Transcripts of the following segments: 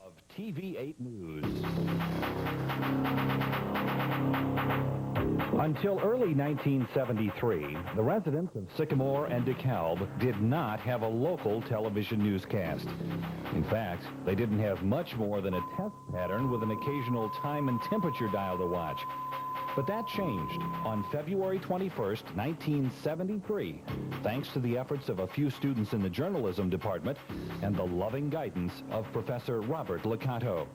of TV-8 News. Until early 1973, the residents of Sycamore and DeKalb did not have a local television newscast. In fact, they didn't have much more than a test pattern with an occasional time and temperature dial to watch. But that changed on February 21st, 1973, thanks to the efforts of a few students in the journalism department and the loving guidance of Professor Robert Lecanto.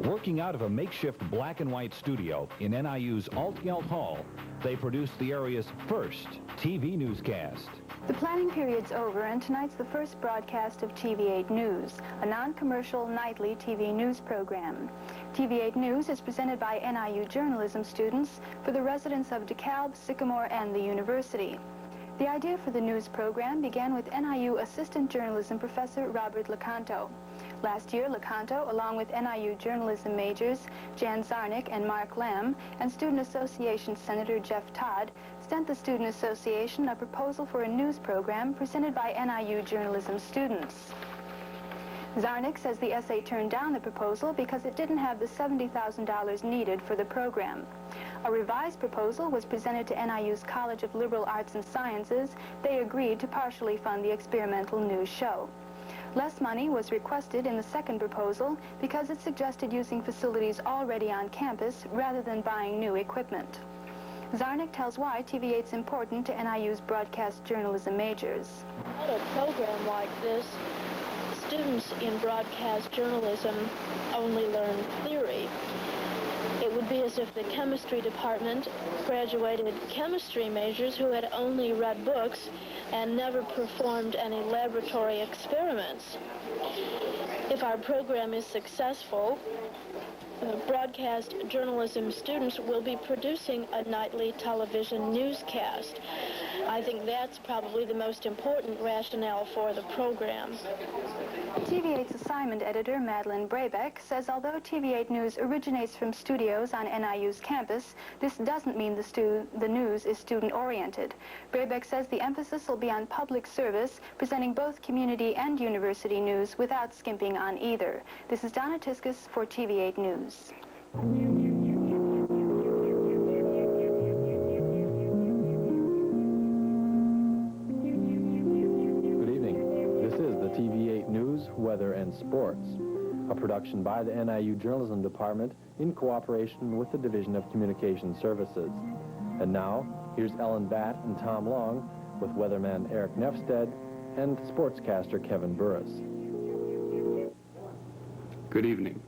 Working out of a makeshift black and white studio in NIU's Altgeld Hall, they produced the area's first TV newscast. The planning period's over, and tonight's the first broadcast of TV-8 News, a non-commercial nightly TV news program. TV-8 News is presented by NIU journalism students for the residents of DeKalb, Sycamore, and the university. The idea for the news program began with NIU assistant journalism professor Robert Lecanto. Last year, Lecanto, along with NIU journalism majors Jan Zarnick and Mark Lamb, and Student Association Senator Jeff Todd, sent the Student Association a proposal for a news program presented by NIU journalism students. Zarnick says the essay turned down the proposal because it didn't have the $70,000 needed for the program. A revised proposal was presented to NIU's College of Liberal Arts and Sciences. They agreed to partially fund the experimental news show. Less money was requested in the second proposal because it suggested using facilities already on campus rather than buying new equipment. Zarnick tells why TV-8's important to NIU's broadcast journalism majors. Without a program like this, students in broadcast journalism only learn theory. It would be as if the chemistry department graduated chemistry majors who had only read books and never performed any laboratory experiments. If our program is successful, broadcast journalism students will be producing a nightly television newscast. I think that's probably the most important rationale for the program. TV-8's assignment editor, Madeline Brabeck, says although TV-8 News originates from studios on NIU's campus, this doesn't mean the news is student-oriented. Brabeck says the emphasis will be on public service, presenting both community and university news without skimping on either. This is Donna Tiskus for TV-8 News. TV-8 News, Weather, and Sports, a production by the NIU Journalism Department in cooperation with the Division of Communication Services. And now, here's Ellen Batt and Tom Long with weatherman Eric Nefsted and sportscaster Kevin Burris. Good evening.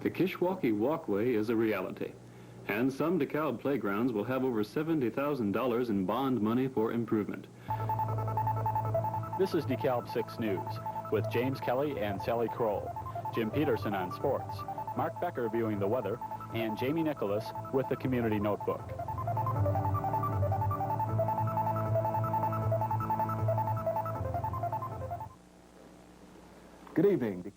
The Kishwaukee Walkway is a reality, and some DeKalb playgrounds will have over $70,000 in bond money for improvement. This is DeKalb 6 News with James Kelly and Sally Kroll, Jim Peterson on sports, Mark Becker viewing the weather, and Jamie Nicholas with the Community Notebook. Good evening.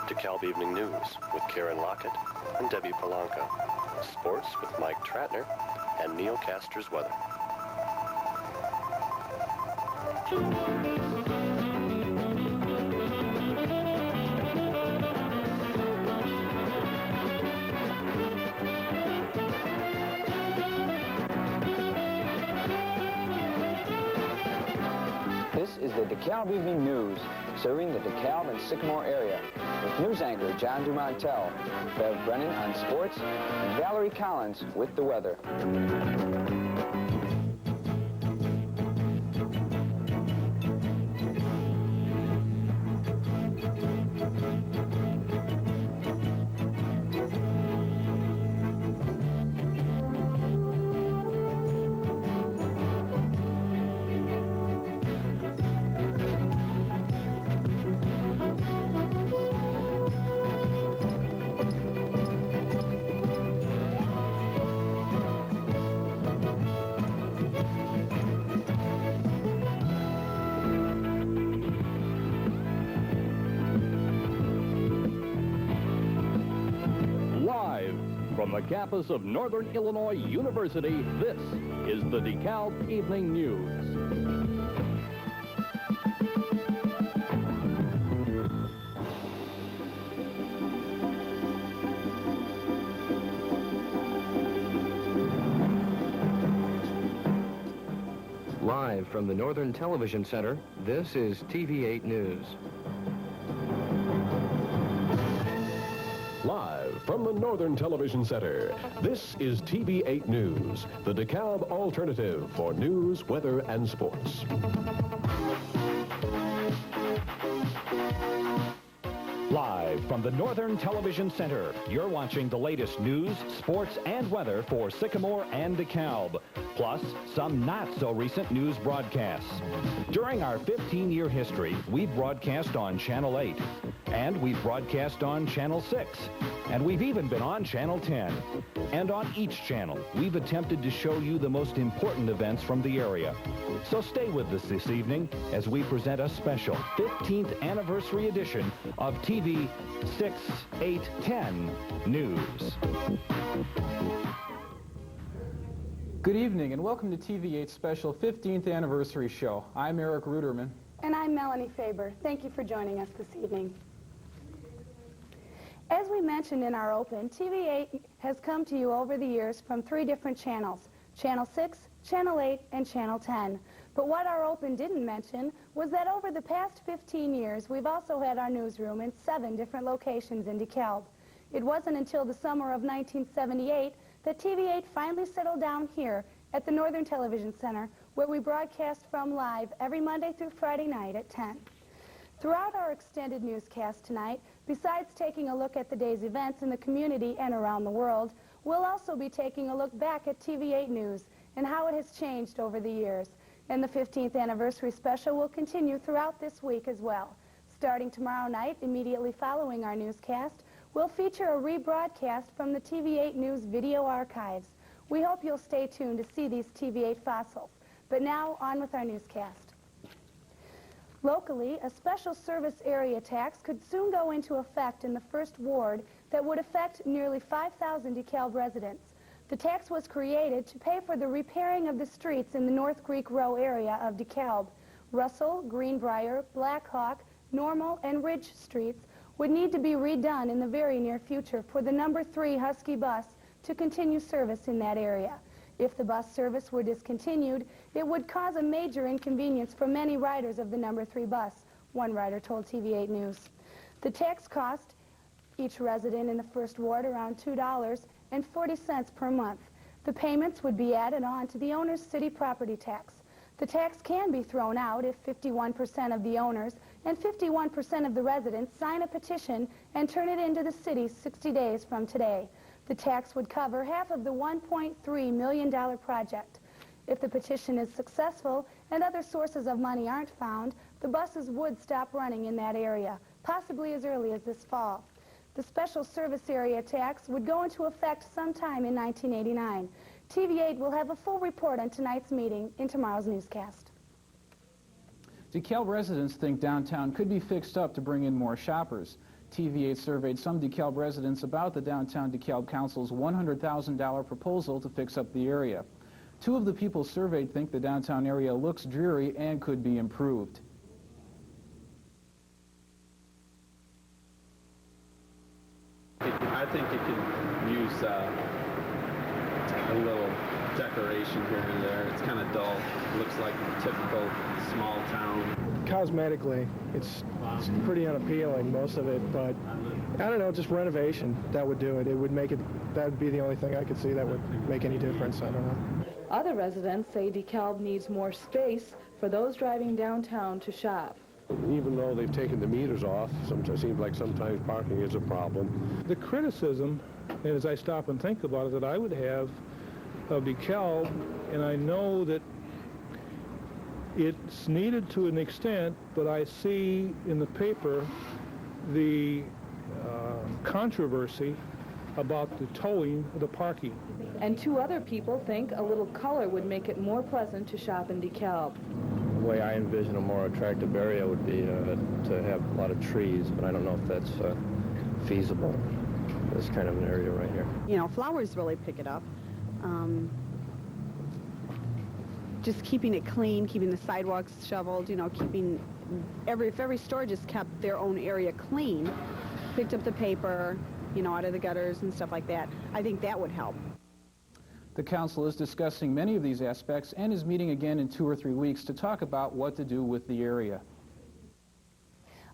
DeKalb Evening News with Karen Lockett and Debbie Polanco. Sports with Mike Tratner and Neil Castor's weather. This is the DeKalb Evening News, serving the DeKalb and Sycamore area, with news anchor John Dumontel, Bev Brennan on sports, and Valerie Collins with the weather. From the campus of Northern Illinois University, this is the DeKalb Evening News. Live from the Northern Television Center, this is TV-8 News. Live from the Northern Television Center, this is TV-8 News, the DeKalb alternative for news, weather, and sports. Live from the Northern Television Center, you're watching the latest news, sports, and weather for Sycamore and DeKalb, plus some not-so-recent news broadcasts. During our 15-year history, we've broadcast on Channel 8, and we've broadcast on Channel 6, and we've even been on Channel 10. And on each channel, we've attempted to show you the most important events from the area. So stay with us this evening as we present a special 15th anniversary edition of TV 6, 8, 10 News. Good evening and welcome to TV-8's special 15th anniversary show. I'm Eric Ruderman. And I'm Melanie Faber. Thank you for joining us this evening. As we mentioned in our open, TV-8 has come to you over the years from 3 different channels, Channel 6, Channel 8, and Channel 10. But what our open didn't mention was that over the past 15 years, we've also had our newsroom in 7 different locations in DeKalb. It wasn't until the summer of 1978 that TV-8 finally settled down here at the Northern Television Center, where we broadcast from live every Monday through Friday night at 10. Throughout our extended newscast tonight, besides taking a look at the day's events in the community and around the world, we'll also be taking a look back at TV-8 News and how it has changed over the years. And the 15th anniversary special will continue throughout this week as well. Starting tomorrow night, immediately following our newscast, we'll feature a rebroadcast from the TV-8 News video archives. We hope you'll stay tuned to see these TV-8 fossils. But now, on with our newscast. Locally, a special service area tax could soon go into effect in the 1st Ward that would affect nearly 5,000 DeKalb residents. The tax was created to pay for the repairing of the streets in the North Creek Row area of DeKalb. Russell, Greenbrier, Black Hawk, Normal, and Ridge streets would need to be redone in the very near future for the number 3 Husky bus to continue service in that area. If the bus service were discontinued, it would cause a major inconvenience for many riders of the number 3 bus, one rider told TV-8 News. The tax cost each resident in the 1st Ward around $2.40 per month. The payments would be added on to the owner's city property tax. The tax can be thrown out if 51% of the owners and 51% of the residents sign a petition and turn it into the city 60 days from today. The tax would cover half of the $1.3 million project. If the petition is successful and other sources of money aren't found, the buses would stop running in that area, possibly as early as this fall. The special service area tax would go into effect sometime in 1989. TV-8 will have a full report on tonight's meeting in tomorrow's newscast. DeKalb residents think downtown could be fixed up to bring in more shoppers. TV-8 surveyed some DeKalb residents about the Downtown DeKalb Council's $100,000 proposal to fix up the area. 2 of the people surveyed think the downtown area looks dreary and could be improved. I think it could use a little decoration here and there. It's kind of dull. It looks like a typical small town. Cosmetically, it's pretty unappealing, most of it, but I don't know, just renovation, that would do it. It would make it, that would be the only thing I could see that would make any difference. I don't know. Other residents say DeKalb needs more space for those driving downtown to shop. Even though they've taken the meters off, it seems like sometimes parking is a problem. The criticism, and as I stop and think about it, that I would have of DeKalb, and I know that it's needed to an extent, but I see in the paper the controversy about the towing of the parking. And 2 other people think a little color would make it more pleasant to shop in DeKalb. The way I envision a more attractive area would be to have a lot of trees, but I don't know if that's feasible, this kind of an area right here. You know, flowers really pick it up. Just keeping it clean, keeping the sidewalks shoveled, you know, keeping if every store just kept their own area clean, picked up the paper, you know, out of the gutters and stuff like that, I think that would help. The council is discussing many of these aspects and is meeting again in 2 or 3 weeks to talk about what to do with the area.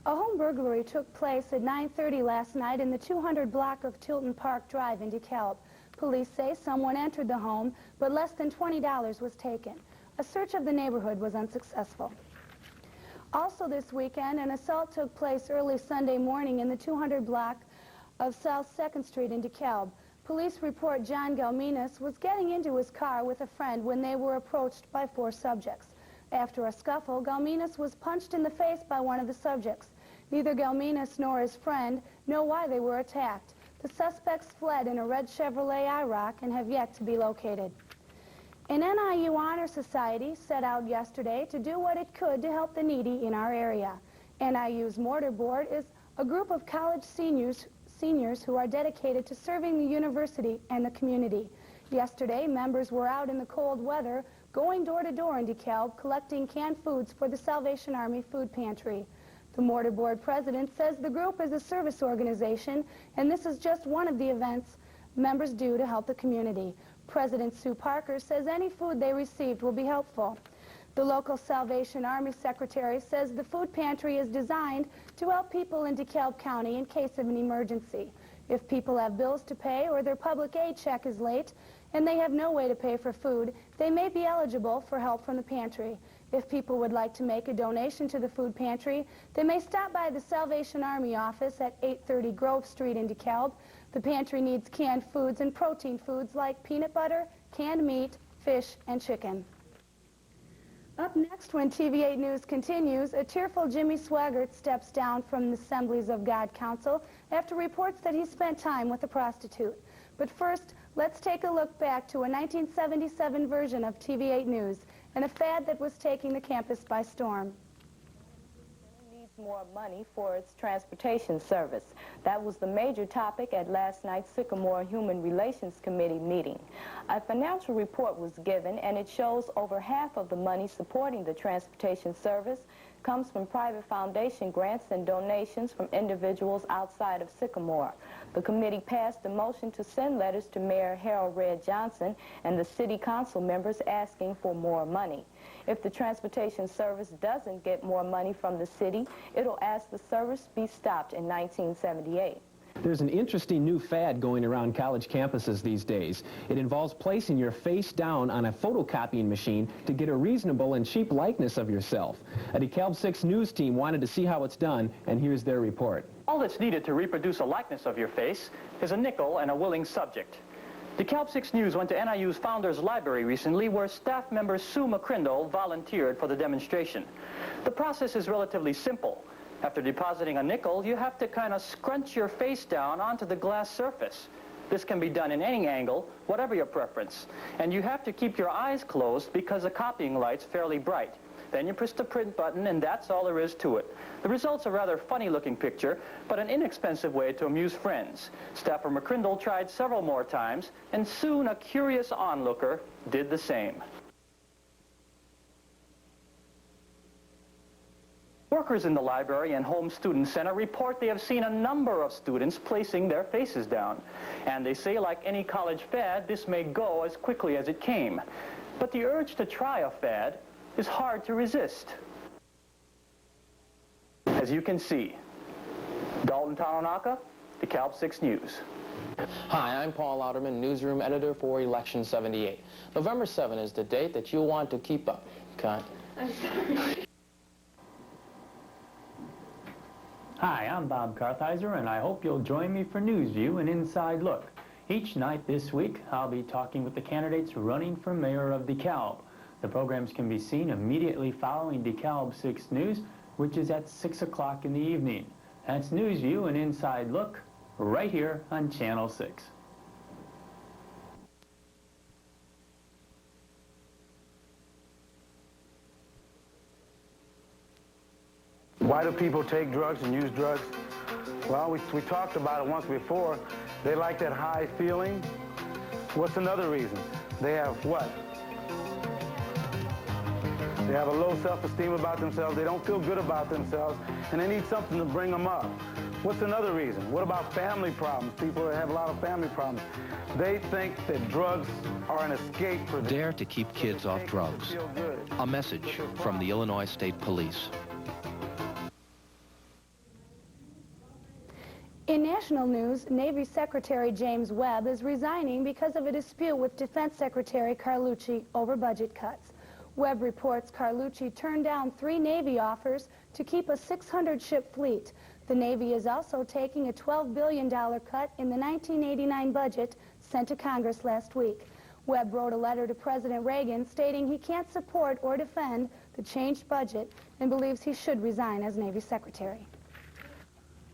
A home burglary took place at 9:30 last night in the 200 block of Tilton Park Drive in DeKalb. Police say someone entered the home, but less than $20 was taken. A search of the neighborhood was unsuccessful. Also this weekend, an assault took place early Sunday morning in the 200 block of South 2nd Street in DeKalb. Police report John Galminas was getting into his car with a friend when they were approached by 4 subjects. After a scuffle, Galminas was punched in the face by one of the subjects. Neither Galminas nor his friend know why they were attacked. The suspects fled in a red Chevrolet IROC and have yet to be located. An NIU Honor Society set out yesterday to do what it could to help the needy in our area. NIU's Mortar Board is a group of college seniors who are dedicated to serving the university and the community. Yesterday, members were out in the cold weather, going door to door in DeKalb, collecting canned foods for the Salvation Army food pantry. The Mortar Board president says the group is a service organization, and this is just one of the events members do to help the community. President Sue Parker says any food they received will be helpful. The local Salvation Army secretary says the food pantry is designed to help people in DeKalb County in case of an emergency. If people have bills to pay or their public aid check is late and they have no way to pay for food, they may be eligible for help from the pantry. If people would like to make a donation to the food pantry, they may stop by the Salvation Army office at 830 Grove Street in DeKalb. The pantry needs canned foods and protein foods like peanut butter, canned meat, fish, and chicken. Up next, when TV-8 News continues, a tearful Jimmy Swaggart steps down from the Assemblies of God Council after reports that he spent time with a prostitute. But first, let's take a look back to a 1977 version of TV-8 News and a fad that was taking the campus by storm. Needs more money for its transportation service. That was the major topic at last night's Sycamore Human Relations Committee meeting. A financial report was given, and it shows over half of the money supporting the transportation service comes from private foundation grants and donations from individuals outside of Sycamore. The committee passed a motion to send letters to Mayor Harold Red Johnson and the city council members asking for more money. If the transportation service doesn't get more money from the city, it'll ask the service be stopped in 1978. There's an interesting new fad going around college campuses these days. It involves placing your face down on a photocopying machine to get a reasonable and cheap likeness of yourself. A DeKalb 6 News team wanted to see how it's done, and here's their report. All that's needed to reproduce a likeness of your face is a nickel and a willing subject. DeKalb 6 News went to NIU's Founders Library recently, where staff member Sue McCrindle volunteered for the demonstration. The process is relatively simple. After depositing a nickel, you have to kind of scrunch your face down onto the glass surface. This can be done in any angle, whatever your preference. And you have to keep your eyes closed because the copying light's fairly bright. Then you press the print button, and that's all there is to it. The result's a rather funny-looking picture, but an inexpensive way to amuse friends. Staffer McCrindle tried several more times, and soon a curious onlooker did the same. Workers in the library and home student center report they have seen a number of students placing their faces down. And they say, like any college fad, this may go as quickly as it came. But the urge to try a fad is hard to resist. As you can see, Dalton Tanonaka, DeKalb 6 News. Hi, I'm Paul Lauderman, newsroom editor for Election 78. November 7 is the date that you'll want to keep up. Cut. I'm sorry. Hi, I'm Bob Kartheiser, and I hope you'll join me for News View, an inside look. Each night this week, I'll be talking with the candidates running for mayor of DeKalb. The programs can be seen immediately following DeKalb 6 News, which is at 6 o'clock in the evening. That's News View, an inside look, right here on Channel 6. Why do people take drugs and use drugs? Well, we talked about it once before. They like that high feeling. What's another reason? They have what? They have a low self-esteem about themselves. They don't feel good about themselves, and they need something to bring them up. What's another reason? What about family problems? People that have a lot of family problems. They think that drugs are an escape for them. Dare to keep kids off drugs. A message from the Illinois State Police. In national news, Navy Secretary James Webb is resigning because of a dispute with Defense Secretary Carlucci over budget cuts. Webb reports Carlucci turned down 3 Navy offers to keep a 600-ship fleet. The Navy is also taking a $12 billion cut in the 1989 budget sent to Congress last week. Webb wrote a letter to President Reagan stating he can't support or defend the changed budget and believes he should resign as Navy Secretary.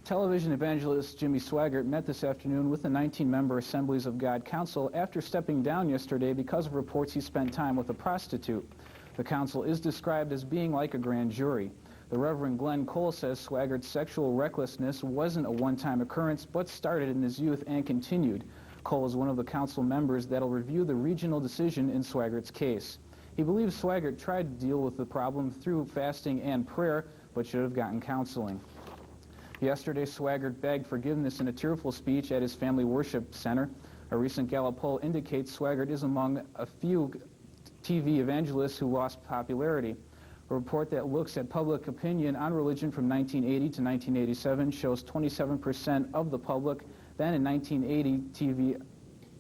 Television evangelist Jimmy Swaggart met this afternoon with the 19-member Assemblies of God Council after stepping down yesterday because of reports he spent time with a prostitute. The council is described as being like a grand jury. The Reverend Glenn Cole says Swaggart's sexual recklessness wasn't a one-time occurrence, but started in his youth and continued. Cole is one of the council members that'll review the regional decision in Swaggart's case. He believes Swaggart tried to deal with the problem through fasting and prayer, but should have gotten counseling. Yesterday, Swaggart begged forgiveness in a tearful speech at his family worship center. A recent Gallup poll indicates Swaggart is among a few TV evangelists who lost popularity. A report that looks at public opinion on religion from 1980 to 1987 shows 27% of the public then in 1980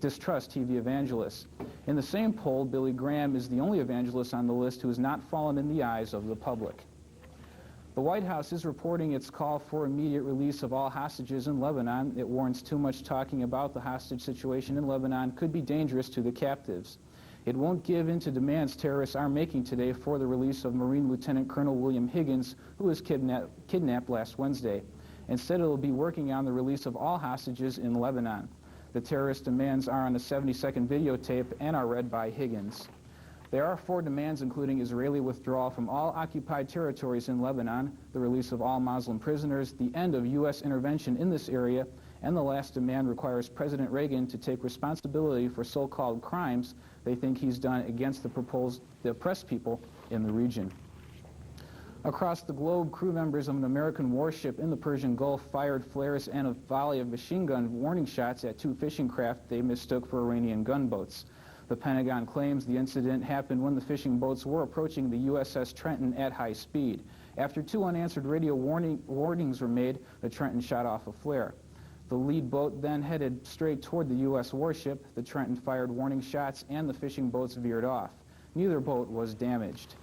distrust TV evangelists. In the same poll, Billy Graham is the only evangelist on the list who has not fallen in the eyes of the public. The White House is reporting its call for immediate release of all hostages in Lebanon. It warns too much talking about the hostage situation in Lebanon could be dangerous to the captives. It won't give in to demands terrorists are making today for the release of Marine Lieutenant Colonel William Higgins, who was kidnapped last Wednesday. Instead, it will be working on the release of all hostages in Lebanon. The terrorist demands are on a 70-second videotape and are read by Higgins. There are 4 demands, including Israeli withdrawal from all occupied territories in Lebanon, the release of all Muslim prisoners, the end of U.S. intervention in this area, and the last demand requires President Reagan to take responsibility for so-called crimes they think he's done against the oppressed people in the region. Across the globe, crew members of an American warship in the Persian Gulf fired flares and a volley of machine gun warning shots at 2 fishing craft they mistook for Iranian gunboats. The Pentagon claims the incident happened when the fishing boats were approaching the USS Trenton at high speed. After 2 unanswered radio warnings were made, the Trenton shot off a flare. The lead boat then headed straight toward the U.S. warship. The Trenton fired warning shots and the fishing boats veered off. Neither boat was damaged.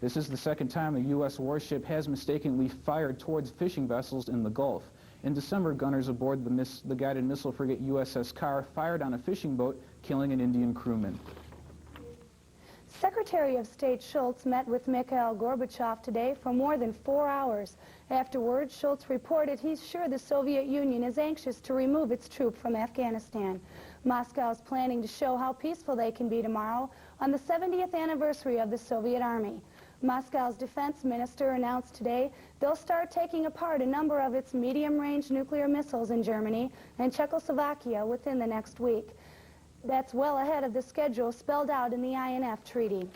This is the second time a U.S. warship has mistakenly fired towards fishing vessels in the Gulf. In December, gunners aboard the guided missile frigate USS Carr fired on a fishing boat, killing an Indian crewman. Secretary of State Schultz met with Mikhail Gorbachev today for more than 4 hours. Afterwards, Schultz reported he's sure the Soviet Union is anxious to remove its troops from Afghanistan. Moscow is planning to show how peaceful they can be tomorrow on the 70th anniversary of the Soviet Army. Moscow's defense minister announced today they'll start taking apart a number of its medium-range nuclear missiles in Germany and Czechoslovakia within the next week. That's well ahead of the schedule spelled out in the INF Treaty.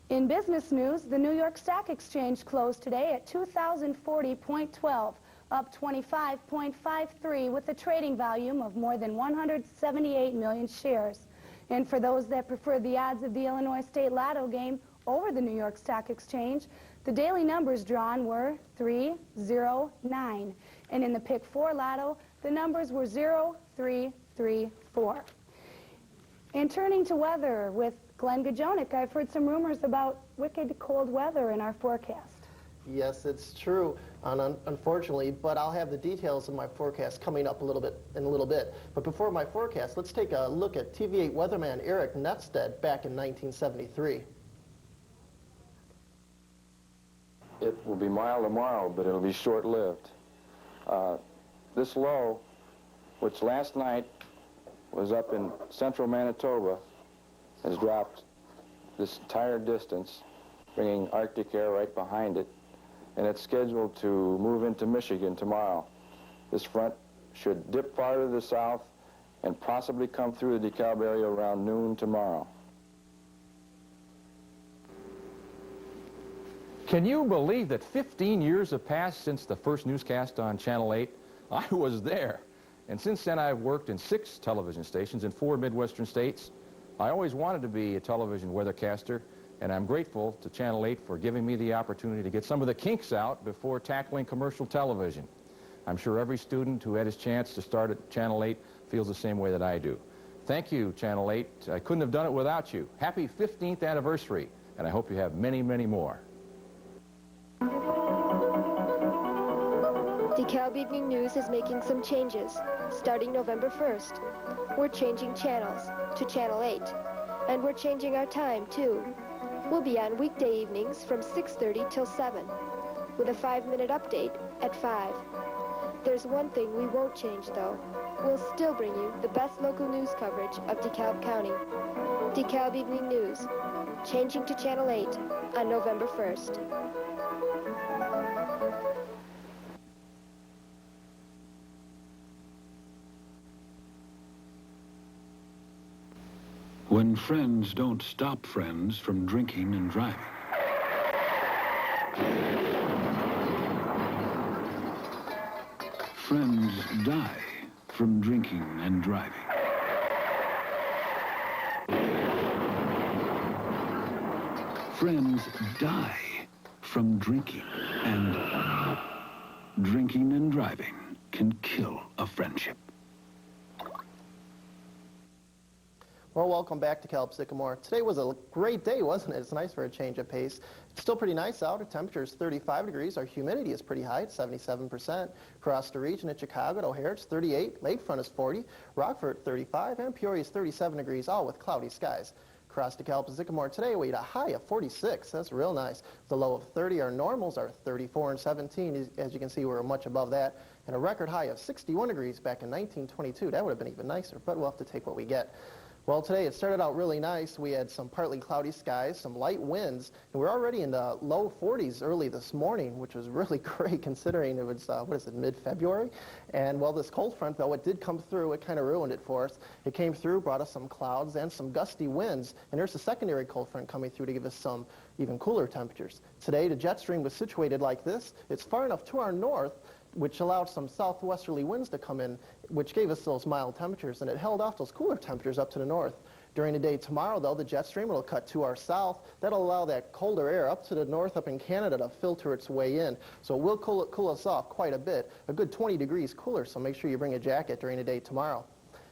In business news, the New York Stock Exchange closed today at 2,040.12, up 25.53 with a trading volume of more than 178 million shares. And for those that prefer the odds of the Illinois State Lotto game over the New York Stock Exchange, the daily numbers drawn were 3, 0, 9. And in the Pick 4 Lotto, the numbers were 0, 3, 3, 4. And turning to weather with Glenn Gajonik, I've heard some rumors about wicked cold weather in our forecast. Yes, it's true, unfortunately, but I'll have the details of my forecast coming up in a little bit. But before my forecast, let's take a look at TV-8 weatherman Eric Netstead back in 1973. It will be mild tomorrow, but it'll be short-lived. This low, which last night was up in central Manitoba, has dropped this entire distance, bringing Arctic air right behind it, and it's scheduled to move into Michigan tomorrow. This front should dip far to the south and possibly come through the DeKalb area around noon tomorrow. Can you believe that 15 years have passed since the first newscast on Channel 8? I was there. And since then, I've worked in 6 television stations in 4 Midwestern states. I always wanted to be a television weathercaster, and I'm grateful to Channel 8 for giving me the opportunity to get some of the kinks out before tackling commercial television. I'm sure every student who had his chance to start at Channel 8 feels the same way that I do. Thank you, Channel 8. I couldn't have done it without you. Happy 15th anniversary, and I hope you have many, many more. DeKalb Evening News is making some changes. Starting November 1st, we're changing channels to Channel 8. And we're changing our time, too. We'll be on weekday evenings from 6:30 till 7, with a 5-minute update at 5. There's one thing we won't change, though. We'll still bring you the best local news coverage of DeKalb County. DeKalb Evening News, changing to Channel 8 on November 1st. When friends don't stop friends from drinking and driving. Friends die from drinking and driving. Friends die from drinking and driving can kill a friendship. Well, welcome back to DeKalb Sycamore. Today was a great day, wasn't it? It's nice for a change of pace. It's still pretty nice out. Our temperature is 35 degrees. Our humidity is pretty high. It's 77%. Across the region at Chicago at O'Hare, it's 38. Lakefront is 40. Rockford, 35. And Peoria is 37 degrees, all with cloudy skies. Across DeKalb and Sycamore today, we had a high of 46. That's real nice. The low of 30. Our normals are 34 and 17. As you can see, we're much above that. And a record high of 61 degrees back in 1922. That would have been even nicer, but we'll have to take what we get. Well, today it started out really nice. We had some partly cloudy skies, some light winds, and we're already in the low 40s early this morning, which was really great considering it was, mid-February? And, well, this cold front, though, it did come through. It kind of ruined it for us. It came through, brought us some clouds and some gusty winds, and there's a secondary cold front coming through to give us some even cooler temperatures. Today, the jet stream was situated like this. It's far enough to our north, which allowed some southwesterly winds to come in, which gave us those mild temperatures, and it held off those cooler temperatures up to the north. During the day tomorrow, though, the jet stream will cut to our south. That'll allow that colder air up to the north up in Canada to filter its way in. So it will cool us off quite a bit, a good 20 degrees cooler, so make sure you bring a jacket during the day tomorrow.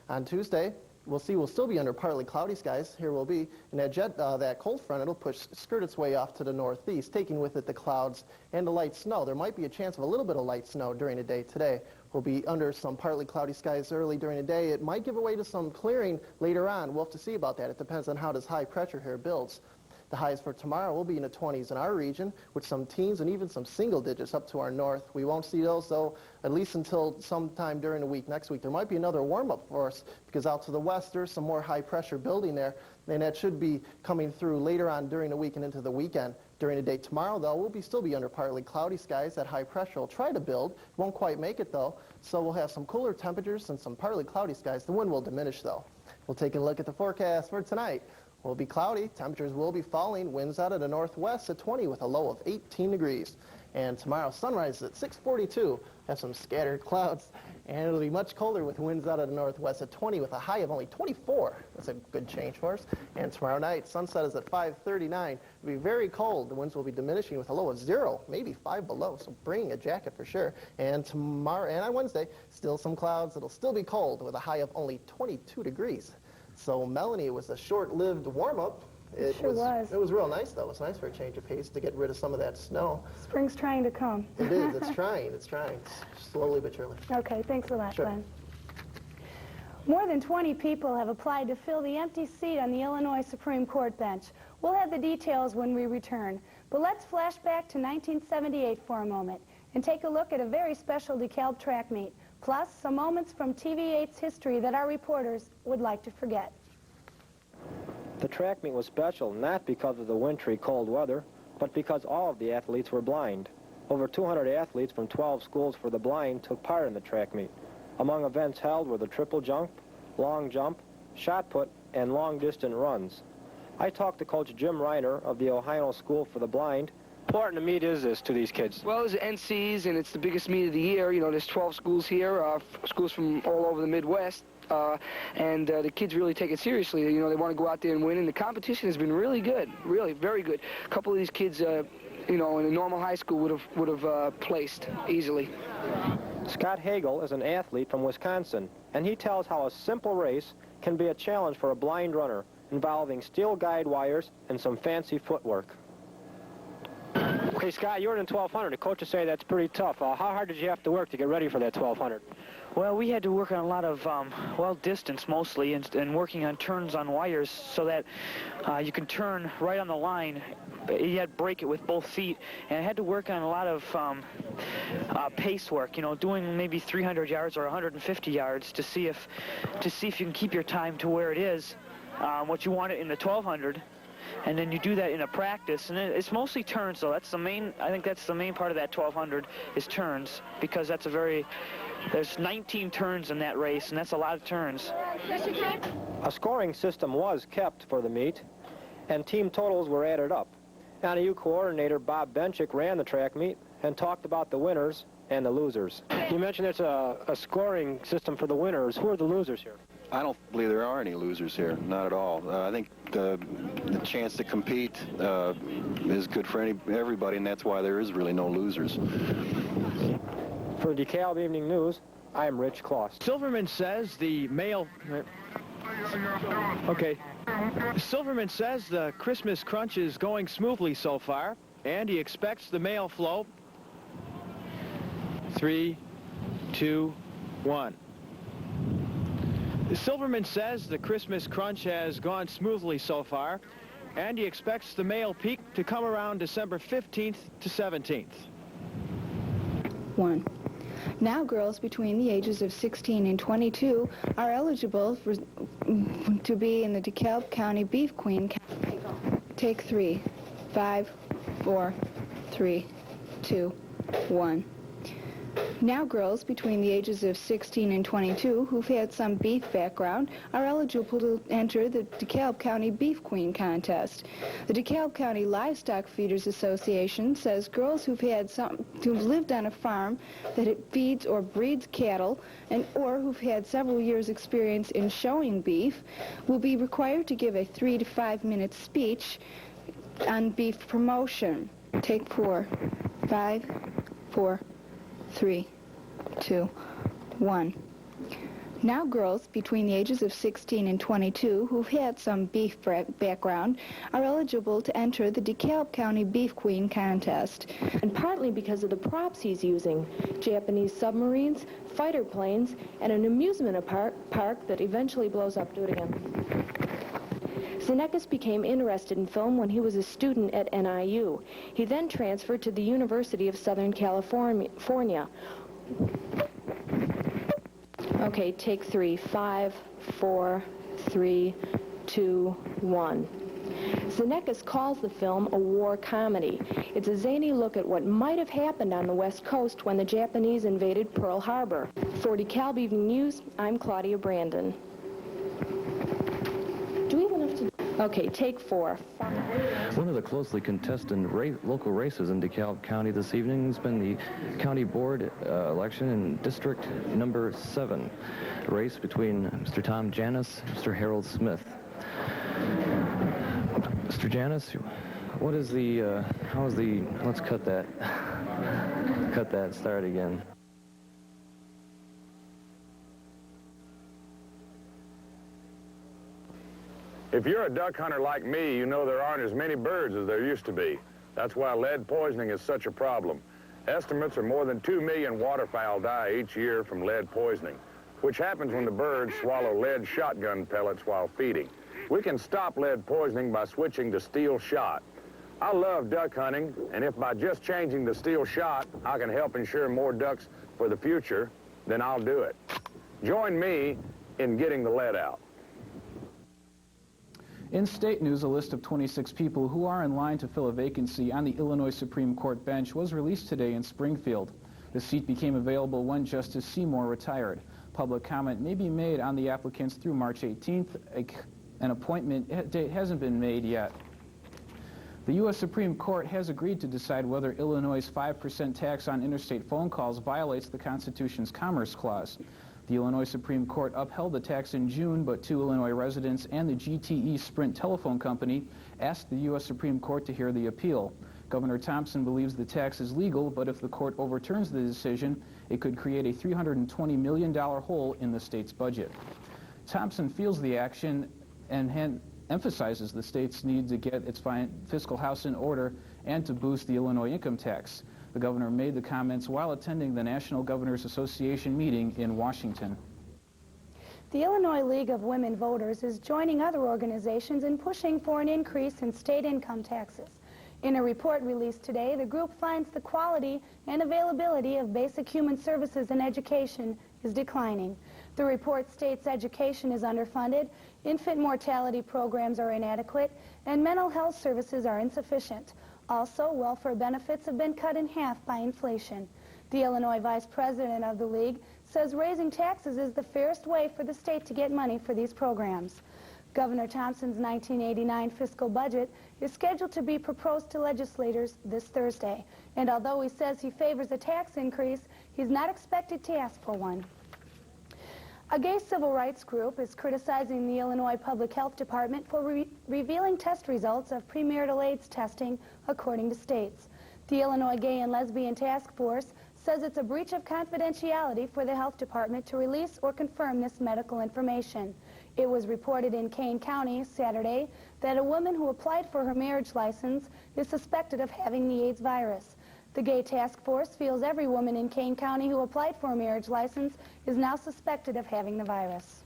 On Tuesday, we'll still be under partly cloudy skies. Here we'll be. And that cold front, it'll skirt its way off to the northeast, taking with it the clouds and the light snow. There might be a chance of a little bit of light snow during the day today. We'll be under some partly cloudy skies early during the day. It might give way to some clearing later on. We'll have to see about that. It depends on how this high pressure here builds. The highs for tomorrow will be in the 20s in our region, with some teens and even some single digits up to our north. We won't see those, though, at least until sometime during the week. Next week, there might be another warm-up for us, because out to the west, there's some more high pressure building there, and that should be coming through later on during the week and into the weekend. During the day tomorrow, though, we'll still be under partly cloudy skies. That high pressure will try to build. Won't quite make it, though, so we'll have some cooler temperatures and some partly cloudy skies. The wind will diminish, though. We'll take a look at the forecast for tonight. Will be cloudy. Temperatures will be falling. Winds out of the northwest at 20 with a low of 18 degrees. And tomorrow, sunrise at 6:42. Have some scattered clouds. And it'll be much colder with winds out of the northwest at 20 with a high of only 24. That's a good change for us. And tomorrow night, sunset is at 5:39. It'll be very cold. The winds will be diminishing with a low of 0, maybe 5 below. So bring a jacket for sure. And tomorrow and on Wednesday, still some clouds. It'll still be cold with a high of only 22 degrees. So, Melanie, it was a short-lived warm-up. It sure was. It was real nice, though. It's nice for a change of pace to get rid of some of that snow. Spring's trying to come. It is. It's trying. It's trying. Slowly but surely. Okay. Thanks a lot, sure. Glenn. More than 20 people have applied to fill the empty seat on the Illinois Supreme Court bench. We'll have the details when we return. But let's flash back to 1978 for a moment and take a look at a very special DeKalb track meet. Plus, some moments from TV-8's history that our reporters would like to forget. The track meet was special not because of the wintry cold weather, but because all of the athletes were blind. Over 200 athletes from 12 schools for the blind took part in the track meet. Among events held were the triple jump, long jump, shot put, and long distance runs. I talked to Coach Jim Reiner of the Ohio School for the Blind important the meet is this to these kids? Well, it's NCs, and it's the biggest meet of the year. You know, there's 12 schools here, schools from all over the Midwest. And the kids really take it seriously. You know, they want to go out there and win, and the competition has been really good, really very good. A couple of these kids, you know, in a normal high school would have placed easily. Scott Hagel is an athlete from Wisconsin, and he tells how a simple race can be a challenge for a blind runner, involving steel guide wires and some fancy footwork. Okay, Scott, you're in 1200. The coaches say that's pretty tough. How hard did you have to work to get ready for that 1200? Well, we had to work on a lot of, well, distance mostly, and working on turns on wires so that you can turn right on the line. You had to break it with both feet, and I had to work on a lot of pace work, you know, doing maybe 300 yards or 150 yards to see if you can keep your time to where it is, what you want it in the 1200. And then you do that in a practice, and it's mostly turns, so that's the main, I think that's the main part of that 1200 is turns, because that's there's 19 turns in that race, and that's a lot of turns. A scoring system was kept for the meet, and team totals were added up. NIU coordinator Bob Benchik ran the track meet and talked about the winners and the losers. You mentioned it's a scoring system for the winners. Who are the losers here? I don't believe there are any losers here, not at all. I think the chance to compete is good for everybody, and that's why there is really no losers. For DeKalb Evening News, I'm Rich Kloss. Silverman says the male... Okay. Silverman says the Christmas crunch is going smoothly so far, and he expects the male flow. 3, 2, 1. Silverman says the Christmas crunch has gone smoothly so far, and he expects the male peak to come around December 15th to 17th. 1. Now girls between the ages of 16 and 22 are eligible to be in the DeKalb County Beef Queen. Take 3. 5, 4, 3, 2, 1. Now girls between the ages of 16 and 22 who've had some beef background are eligible to enter the DeKalb County Beef Queen contest. The DeKalb County Livestock Feeders Association says girls who've lived on a farm that it feeds or breeds cattle or who've had several years experience in showing beef will be required to give a 3 to 5 minute speech on beef promotion. Take 4. 5, 4, 3, 2, 1. Now girls between the ages of 16 and 22 who've had some beef background are eligible to enter the DeKalb County Beef Queen contest. And partly because of the props he's using, Japanese submarines, fighter planes, and an amusement park that eventually blows up. Do it again. Zeneckis became interested in film when he was a student at NIU. He then transferred to the University of Southern California. Okay, take 3. 5, 4, 3, 2, 1. Zeneckis calls the film a war comedy. It's a zany look at what might have happened on the West Coast when the Japanese invaded Pearl Harbor. For DeKalb Evening News, I'm Claudia Brandon. Do we have enough to... Okay, take 4. One of the closely contested local races in DeKalb County this evening has been the county board election in district number 7, a race between Mr. Tom Janis and Mr. Harold Smith. Mr. Janis, what is the, how is the, let's cut that, start again. If you're a duck hunter like me, you know there aren't as many birds as there used to be. That's why lead poisoning is such a problem. Estimates are more than 2 million waterfowl die each year from lead poisoning, which happens when the birds swallow lead shotgun pellets while feeding. We can stop lead poisoning by switching to steel shot. I love duck hunting, and if by just changing the steel shot I can help ensure more ducks for the future, then I'll do it. Join me in getting the lead out. In state news, a list of 26 people who are in line to fill a vacancy on the Illinois Supreme Court bench was released today in Springfield. The seat became available when Justice Seymour retired. Public comment may be made on the applicants through March 18th. An appointment date hasn't been made yet. The U.S. Supreme Court has agreed to decide whether Illinois' 5% tax on interstate phone calls violates the Constitution's Commerce Clause. The Illinois Supreme Court upheld the tax in June, but 2 Illinois residents and the GTE Sprint telephone company asked the U.S. Supreme Court to hear the appeal. Governor Thompson believes the tax is legal, but if the court overturns the decision, it could create a $320 million hole in the state's budget. Thompson feels the action and emphasizes the state's need to get its fiscal house in order and to boost the Illinois income tax. The governor made the comments while attending the National Governors Association meeting in Washington. The Illinois League of Women Voters is joining other organizations in pushing for an increase in state income taxes. In a report released today, the group finds the quality and availability of basic human services and education is declining. The report states education is underfunded, infant mortality programs are inadequate, and mental health services are insufficient. Also, welfare benefits have been cut in half by inflation. The Illinois vice president of the league says raising taxes is the fairest way for the state to get money for these programs. Governor Thompson's 1989 fiscal budget is scheduled to be proposed to legislators this Thursday. And although he says he favors a tax increase, he's not expected to ask for one. A gay civil rights group is criticizing the Illinois Public Health Department for revealing test results of premarital AIDS testing according to states. The Illinois Gay and Lesbian Task Force says it's a breach of confidentiality for the health department to release or confirm this medical information. It was reported in Kane County Saturday that a woman who applied for her marriage license is suspected of having the AIDS virus. The Gay Task Force feels every woman in Kane County who applied for a marriage license is now suspected of having the virus.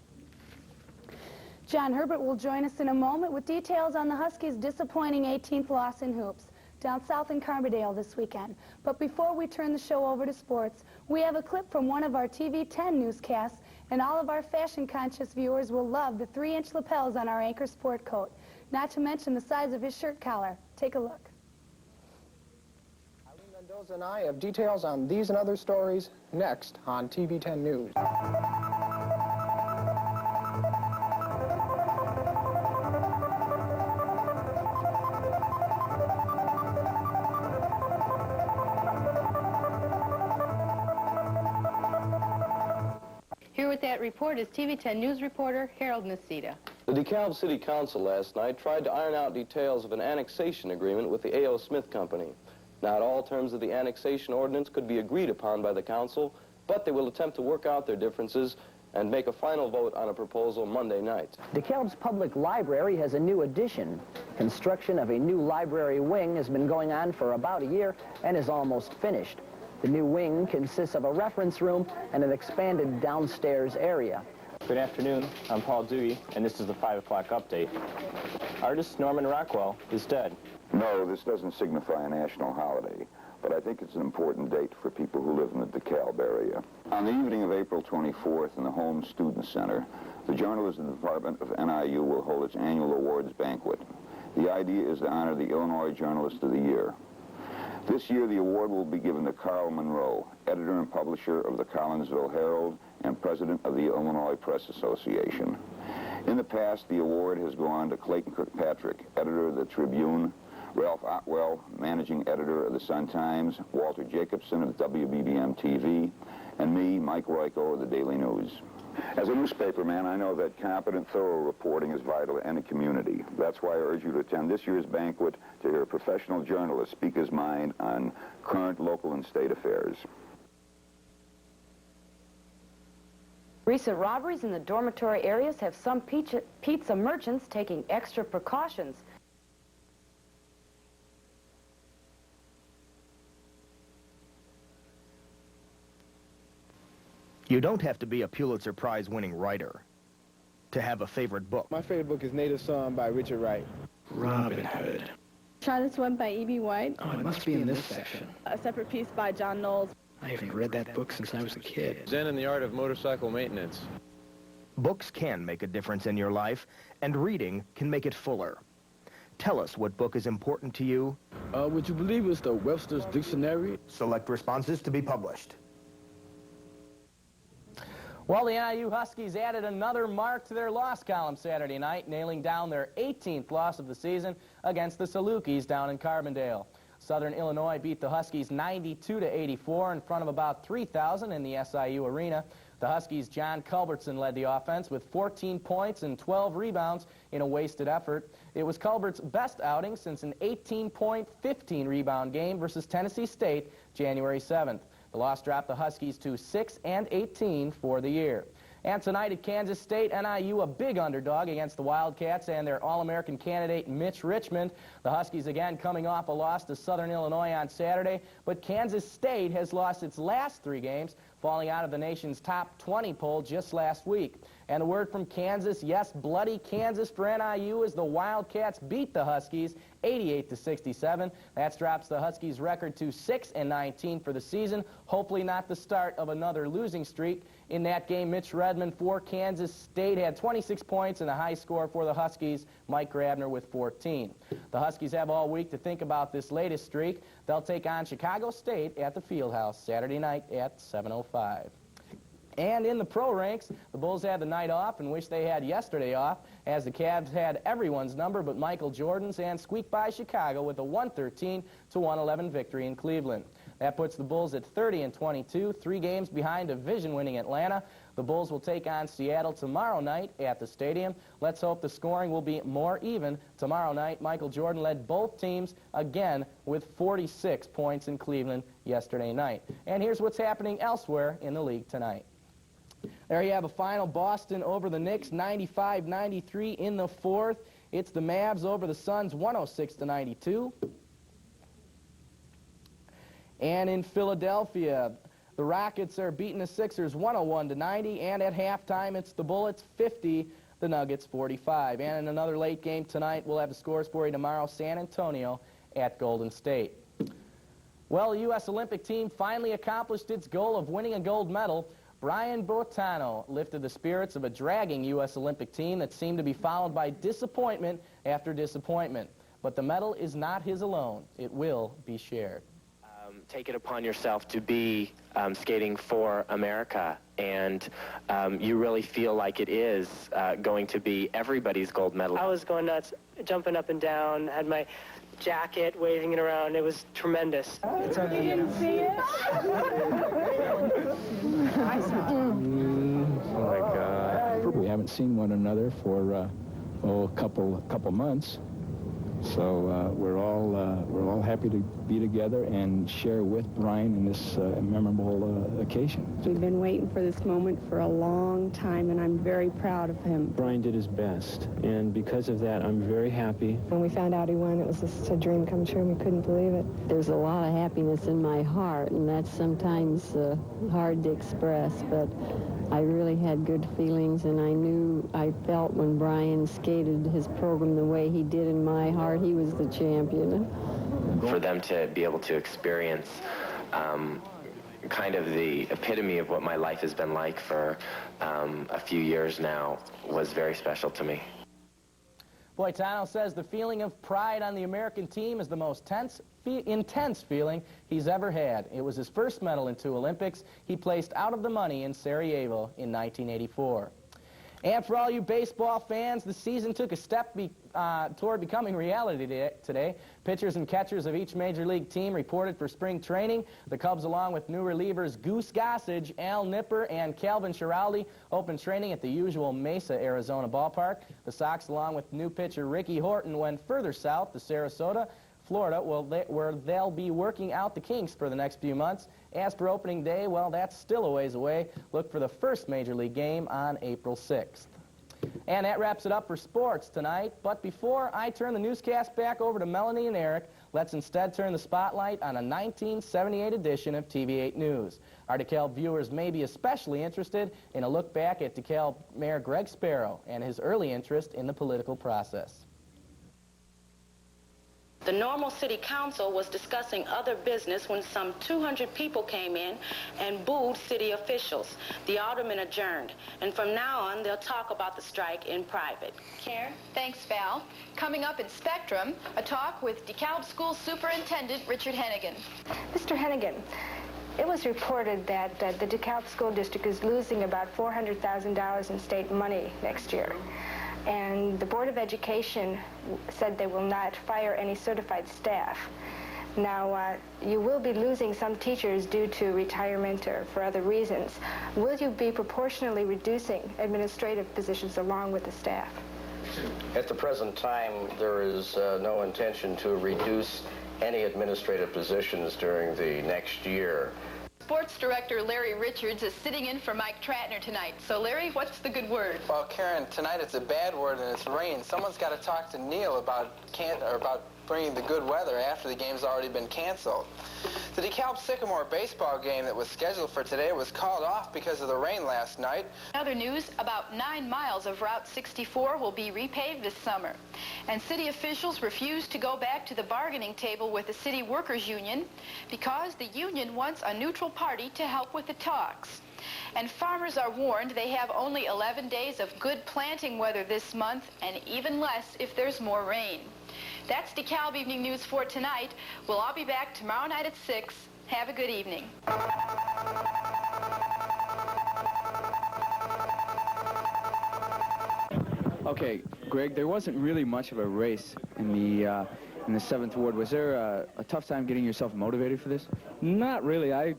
John Herbert will join us in a moment with details on the Huskies' disappointing 18th loss in hoops down south in Carbondale this weekend. But before we turn the show over to sports, we have a clip from one of our TV-10 newscasts, and all of our fashion-conscious viewers will love the 3-inch lapels on our anchor sport coat, not to mention the size of his shirt collar. Take a look. Eileen Mendoza and I have details on these and other stories next on TV-10 News. Here with that report is TV-10 News reporter Harold Nacita. The DeKalb City Council last night tried to iron out details of an annexation agreement with the A.O. Smith Company. Not all terms of the annexation ordinance could be agreed upon by the council, but they will attempt to work out their differences and make a final vote on a proposal Monday night. DeKalb's public library has a new addition. Construction of a new library wing has been going on for about a year and is almost finished. The new wing consists of a reference room and an expanded downstairs area. Good afternoon, I'm Paul Dewey, and this is the 5 o'clock update. Artist Norman Rockwell is dead. No, this doesn't signify a national holiday, but I think it's an important date for people who live in the DeKalb area. On the evening of April 24th in the Holmes Student Center, the Journalism Department of NIU will hold its annual awards banquet. The idea is to honor the Illinois Journalist of the Year. This year, the award will be given to Carl Monroe, editor and publisher of the Collinsville Herald and president of the Illinois Press Association. In the past, the award has gone to Clayton Kirkpatrick, editor of the Tribune, Ralph Otwell, managing editor of the Sun-Times, Walter Jacobson of WBBM-TV, and me, Mike Royko of the Daily News. As a newspaperman, I know that competent, thorough reporting is vital to any community. That's why I urge you to attend this year's banquet to hear a professional journalist speak his mind on current local and state affairs. Recent robberies in the dormitory areas have some pizza merchants taking extra precautions. You don't have to be a Pulitzer Prize-winning writer to have a favorite book. My favorite book is Native Son by Richard Wright. Robin Hood. Charlotte's Swim by E.B. White. Oh, it must be in this section. A separate piece by John Knowles. I haven't read that book since I was a kid. Zen and the Art of Motorcycle Maintenance. Books can make a difference in your life, and reading can make it fuller. Tell us what book is important to you. Would you believe it's the Webster's Dictionary? Select responses to be published. Well, the NIU Huskies added another mark to their loss column Saturday night, nailing down their 18th loss of the season against the Salukis down in Carbondale. Southern Illinois beat the Huskies 92-84 in front of about 3,000 in the SIU arena. The Huskies' John Culbertson led the offense with 14 points and 12 rebounds in a wasted effort. It was Culbert's best outing since an 18-point, 15-rebound game versus Tennessee State January 7th. The loss dropped the Huskies to 6-18 for the year. And tonight at Kansas State, NIU a big underdog against the Wildcats and their All-American candidate Mitch Richmond. The Huskies again coming off a loss to Southern Illinois on Saturday, but Kansas State has lost its last 3 games, falling out of the nation's top 20 poll just last week. And the word from Kansas, yes, bloody Kansas for NIU, as the Wildcats beat the Huskies 88-67. That drops the Huskies' record to 6-19 for the season. Hopefully not the start of another losing streak. In that game, Mitch Redmond for Kansas State had 26 points and a high score for the Huskies, Mike Grabner with 14. The Huskies have all week to think about this latest streak. They'll take on Chicago State at the Fieldhouse Saturday night at 7:05. And in the pro ranks, the Bulls had the night off and wish they had yesterday off, as the Cavs had everyone's number but Michael Jordan's and squeaked by Chicago with a 113-111 victory in Cleveland. That puts the Bulls at 30-22, 3 games behind division-winning Atlanta. The Bulls will take on Seattle tomorrow night at the stadium. Let's hope the scoring will be more even tomorrow night. Michael Jordan led both teams again with 46 points in Cleveland yesterday night. And here's what's happening elsewhere in the league tonight. There you have a final. Boston over the Knicks, 95-93 in the 4th. It's the Mavs over the Suns, 106-92. And in Philadelphia, the Rockets are beating the Sixers 101-90. And at halftime, it's the Bullets 50, the Nuggets 45. And in another late game tonight, we'll have the scores for you tomorrow, San Antonio at Golden State. Well, the U.S. Olympic team finally accomplished its goal of winning a gold medal. Brian Boitano lifted the spirits of a dragging U.S. Olympic team that seemed to be followed by disappointment after disappointment. But the medal is not his alone. It will be shared. Take it upon yourself to be skating for America, and you really feel like it is going to be everybody's gold medal. I was going nuts, jumping up and down, had my jacket, waving it around. It was tremendous. You didn't see it? I saw it. Oh my God. We haven't seen one another for a couple months. So we're all happy to be together and share with Brian in this memorable occasion. We've been waiting for this moment for a long time, and I'm very proud of him. Brian did his best, and because of that, I'm very happy. When we found out he won, it was just a dream come true, and we couldn't believe it. There's a lot of happiness in my heart, and that's sometimes hard to express, but I really had good feelings, and I felt when Brian skated his program the way he did in my heart, he was the champion. For them to be able to experience kind of the epitome of what my life has been like for a few years now was very special to me. Boitano says the feeling of pride on the American team is the most intense feeling he's ever had. It was his first medal in 2 Olympics. He placed out of the money in Sarajevo in 1984. And for all you baseball fans, the season took a step toward becoming reality today. Pitchers and catchers of each major league team reported for spring training. The Cubs, along with new relievers Goose Gossage, Al Nipper, and Calvin Schiraldi, opened training at the usual Mesa, Arizona ballpark. The Sox, along with new pitcher Ricky Horton, went further south to Sarasota, Florida, where they'll be working out the kinks for the next few months. As for opening day, well, that's still a ways away. Look for the first Major League game on April 6th. And that wraps it up for sports tonight. But before I turn the newscast back over to Melanie and Eric, let's instead turn the spotlight on a 1978 edition of TV-8 News. Our DeKalb viewers may be especially interested in a look back at DeKalb Mayor Greg Sparrow and his early interest in the political process. The Normal City Council was discussing other business when some 200 people came in and booed city officials. The aldermen adjourned, and from now on, they'll talk about the strike in private. Karen? Thanks, Val. Coming up in Spectrum, a talk with DeKalb School Superintendent Richard Hennigan. Mr. Hennigan, It was reported that the DeKalb School District is losing about $400,000 in state money next year. And the Board of Education said they will not fire any certified staff. Now, you will be losing some teachers due to retirement or for other reasons. Will you be proportionally reducing administrative positions along with the staff? At the present time, there is no intention to reduce any administrative positions during the next year. Sports Director Larry Richards is sitting in for Mike Tratner tonight. So, Larry, what's the good word? Well, Karen, tonight it's a bad word and it's rain. Someone's got to talk to Neil about bringing the good weather after the game's already been canceled. The DeKalb Sycamore baseball game that was scheduled for today was called off because of the rain last night. In other news, about 9 miles of Route 64 will be repaved this summer. And city officials refuse to go back to the bargaining table with the City Workers Union because the union wants a neutral party to help with the talks. And farmers are warned they have only 11 days of good planting weather this month, and even less if there's more rain. That's DeKalb Evening News for tonight. We'll all be back tomorrow night at 6. Have a good evening. Okay, Greg, there wasn't really much of a race in the 7th Ward. Was there a tough time getting yourself motivated for this? Not really. I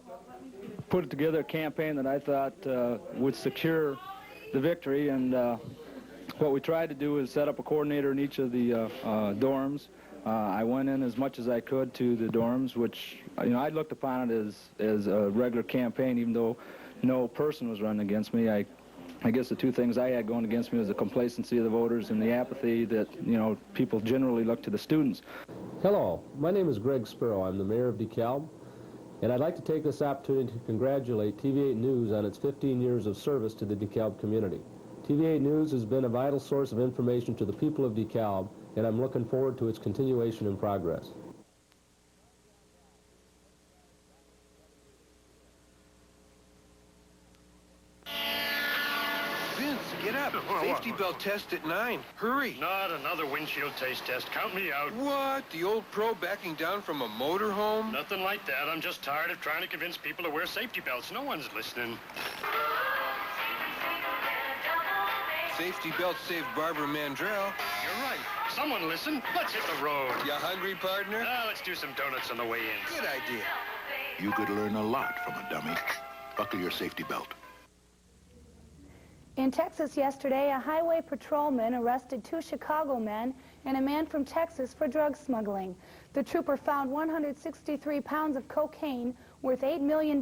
put together a campaign that I thought would secure the victory, and what we tried to do is set up a coordinator in each of the dorms. I went in as much as I could to the dorms, which, you know, I looked upon it as a regular campaign, even though no person was running against me. I guess the two things I had going against me was the complacency of the voters and the apathy that, you know, people generally look to the students. Hello, my name is Greg Sparrow. I'm the mayor of DeKalb, and I'd like to take this opportunity to congratulate TV-8 News on its 15 years of service to the DeKalb community. TV-8 News has been a vital source of information to the people of DeKalb, and I'm looking forward to its continuation and progress. Vince, get up. Safety belt test at 9. Hurry. Not another windshield taste test. Count me out. What? The old pro backing down from a motorhome? Nothing like that. I'm just tired of trying to convince people to wear safety belts. No one's listening. Safety belt saved Barbara Mandrell. You're right. Someone listen. Let's hit the road. You hungry, partner? Let's do some donuts on the way in. Good idea. You could learn a lot from a dummy. Buckle your safety belt. In Texas yesterday, a highway patrolman arrested 2 Chicago men and a man from Texas for drug smuggling. The trooper found 163 pounds of cocaine worth $8 million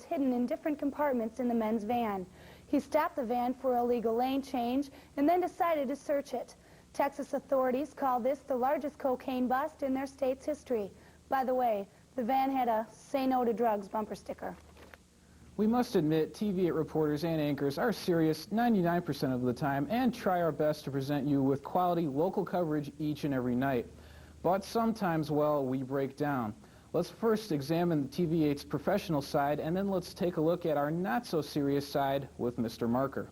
hidden in different compartments in the men's van. He stopped the van for a legal lane change and then decided to search it. Texas authorities call this the largest cocaine bust in their state's history. By the way, the van had a "Say No to Drugs" bumper sticker. We must admit, TV-8 reporters and anchors are serious 99% of the time and try our best to present you with quality local coverage each and every night. But sometimes, well, we break down. Let's first examine TV-8's professional side, and then let's take a look at our not-so-serious side with Mr. Marker.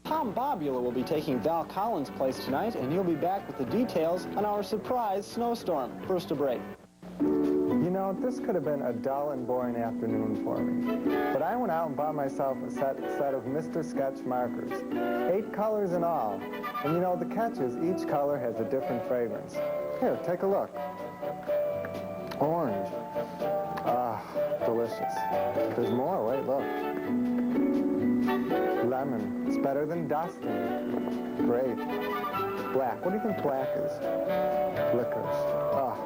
Tom Bobula will be taking Val Collins' place tonight, and he'll be back with the details on our surprise snowstorm. First a break. You know, this could have been a dull and boring afternoon for me. But I went out and bought myself a set of Mr. Sketch markers. 8 colors in all. And you know, the catch is each color has a different fragrance. Here, take a look. Orange. Ah, delicious. There's more. Wait, look. Lemon. It's better than dusting. Great. Black. What do you think black is? Licorice. Ah.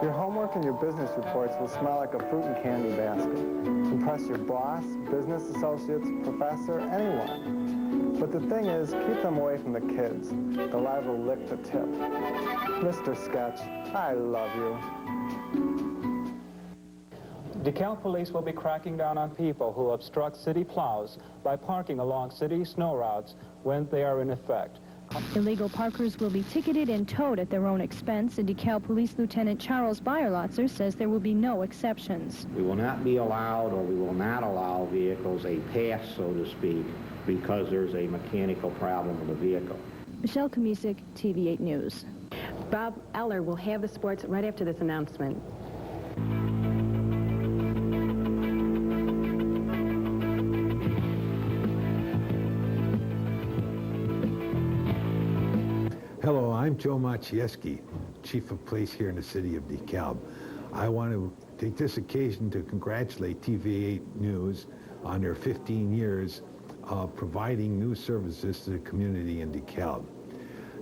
Your homework and your business reports will smell like a fruit and candy basket. Impress your boss, business associates, professor, anyone. But the thing is, keep them away from the kids. The liable will lick the tip. Mr. Sketch, I love you. DeKalb police will be cracking down on people who obstruct city plows by parking along city snow routes when they are in effect. Illegal parkers will be ticketed and towed at their own expense, and DeKalb Police Lieutenant Charles Bayerlotzer says there will be no exceptions. We will not be allowed, or we will not allow vehicles a pass, so to speak, because there's a mechanical problem with the vehicle. Michelle Kamisic, TV-8 News. Bob Eller will have the sports right after this announcement. I'm Joe Maciejewski, Chief of Police here in the city of DeKalb. I want to take this occasion to congratulate TV-8 News on their 15 years of providing news services to the community in DeKalb.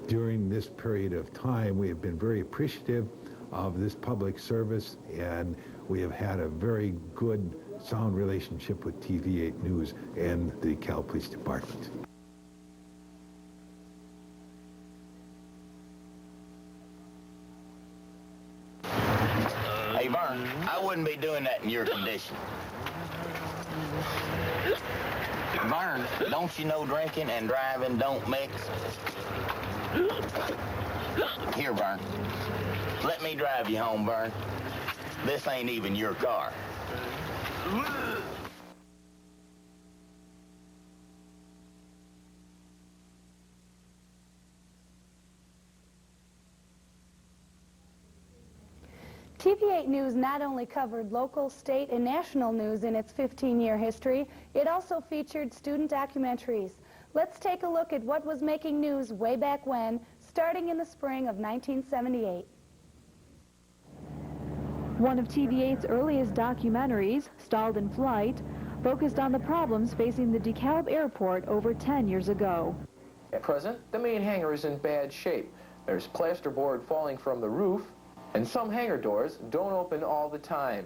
During this period of time, we have been very appreciative of this public service, and we have had a very good, sound relationship with TV-8 News and the DeKalb Police Department. Hey, Vern, I wouldn't be doing that in your condition. Vern, don't you know drinking and driving don't mix? Here, Vern. Let me drive you home, Vern. This ain't even your car. TV-8 News not only covered local, state, and national news in its 15-year history, it also featured student documentaries. Let's take a look at what was making news way back when, starting in the spring of 1978. One of TV-8's earliest documentaries, Stalled in Flight, focused on the problems facing the DeKalb airport over 10 years ago. At present, the main hangar is in bad shape. There's plasterboard falling from the roof, and some hangar doors don't open all the time.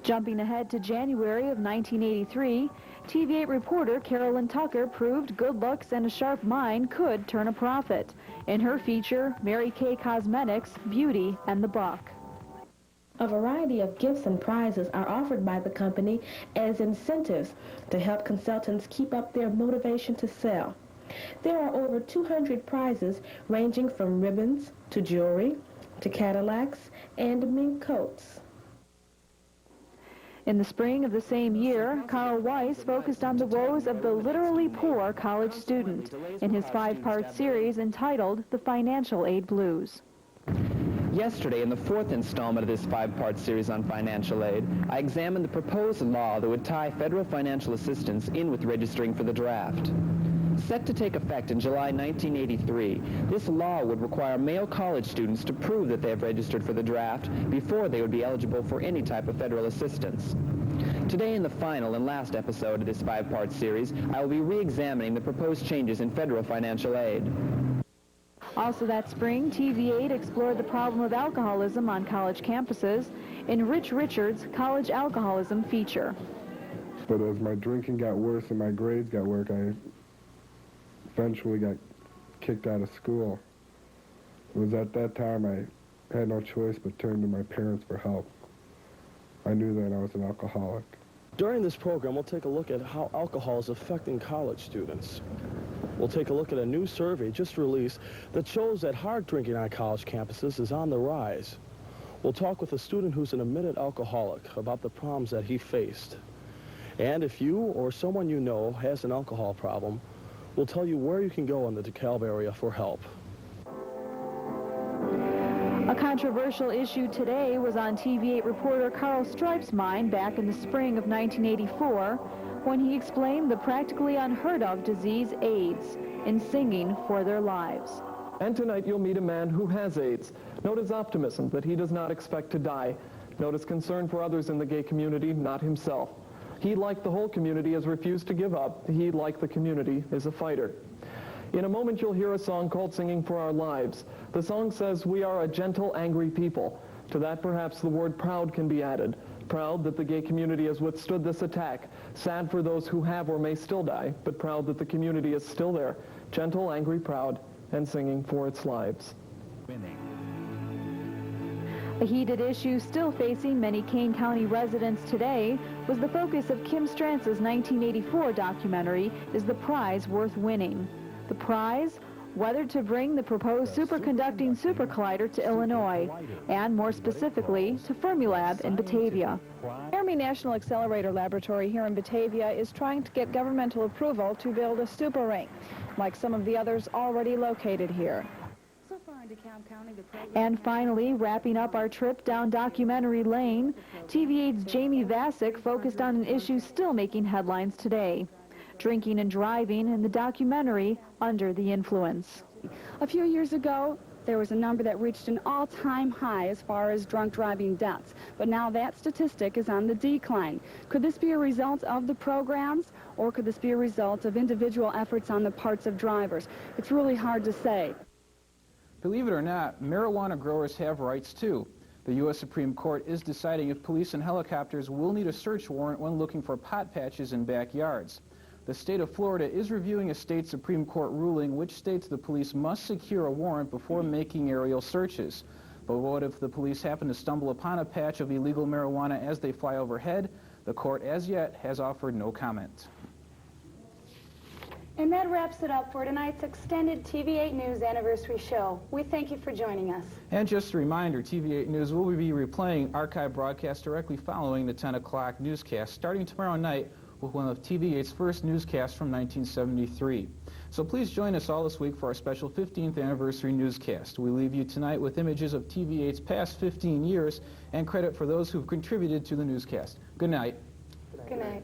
Jumping ahead to January of 1983, TV-8 reporter Carolyn Tucker proved good looks and a sharp mind could turn a profit in her feature, Mary Kay Cosmetics, Beauty and the Buck. A variety of gifts and prizes are offered by the company as incentives to help consultants keep up their motivation to sell. There are over 200 prizes ranging from ribbons to jewelry to Cadillacs and mink coats. In the spring of the same year, Carl Weiss focused on the woes of the literally poor college student in his 5-part series entitled The Financial Aid Blues. Yesterday, in the 4th installment of this 5-part series on financial aid, I examined the proposed law that would tie federal financial assistance in with registering for the draft. Set to take effect in July 1983, this law would require male college students to prove that they have registered for the draft before they would be eligible for any type of federal assistance. Today, in the final and last episode of this 5-part series, I will be re-examining the proposed changes in federal financial aid. Also that spring, TV-8 explored the problem of alcoholism on college campuses in Rich Richards' College Alcoholism feature. But as my drinking got worse and my grades got worse, I eventually got kicked out of school. It was at that time I had no choice but turn to my parents for help. I knew that I was an alcoholic. During this program, we'll take a look at how alcohol is affecting college students. We'll take a look at a new survey just released that shows that hard drinking on college campuses is on the rise. We'll talk with a student who's an admitted alcoholic about the problems that he faced. And if you or someone you know has an alcohol problem, we'll tell you where you can go in the DeKalb area for help. A controversial issue today was on TV-8 reporter Carl Stripe's mind back in the spring of 1984 when he explained the practically unheard of disease AIDS in Singing for Their Lives. And tonight you'll meet a man who has AIDS. Note his optimism that he does not expect to die. Note his concern for others in the gay community, not himself. He, like the whole community, has refused to give up. He, like the community, is a fighter. In a moment, you'll hear a song called Singing for Our Lives. The song says, we are a gentle, angry people. To that, perhaps the word proud can be added. Proud that the gay community has withstood this attack. Sad for those who have or may still die, but proud that the community is still there. Gentle, angry, proud, and singing for its lives. A heated issue still facing many Kane County residents today was the focus of Kim Strantz's 1984 documentary, Is the Prize Worth Winning? The prize? Whether to bring the proposed superconducting supercollider to Illinois, and more specifically, to Fermilab in Batavia. Army National Accelerator Laboratory here in Batavia is trying to get governmental approval to build a super ring, like some of the others already located here. And finally, wrapping up our trip down documentary lane, TV-8's Jamie Vasick focused on an issue still making headlines today. drinking and driving in the documentary Under the Influence. A few years ago, there was a number that reached an all-time high as far as drunk driving deaths, but now that statistic is on the decline. Could this be a result of the programs, or could this be a result of individual efforts on the parts of drivers? It's really hard to say. Believe it or not, marijuana growers have rights too. The U.S. Supreme Court is deciding if police and helicopters will need a search warrant when looking for pot patches in backyards. The state of Florida is reviewing a state Supreme Court ruling which states the police must secure a warrant before making aerial searches. But what if the police happen to stumble upon a patch of illegal marijuana as they fly overhead? The court as yet has offered no comment. And that wraps it up for tonight's extended TV-8 News Anniversary Show. We thank you for joining us. And just a reminder, TV-8 News will be replaying archive broadcasts directly following the 10 o'clock newscast starting tomorrow night with one of TV-8's first newscasts from 1973. So please join us all this week for our special 15th anniversary newscast. We leave you tonight with images of TV-8's past 15 years and credit for those who've contributed to the newscast. Good night. Good night.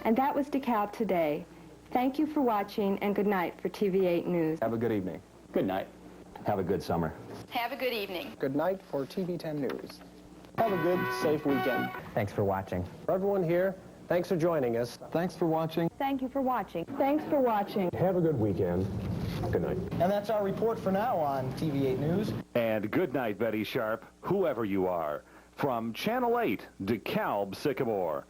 And that was DeKalb Today. Thank you for watching, and good night for TV-8 News. Have a good evening. Good night. Have a good summer. Have a good evening. Good night for TV10 News. Have a good, safe weekend. Thanks for watching. For everyone here, thanks for joining us. Thanks for watching. Thank you for watching. Thanks for watching. Have a good weekend. Good night. And that's our report for now on TV-8 News. And good night, Betty Sharp, whoever you are. From Channel 8, DeKalb, Sycamore.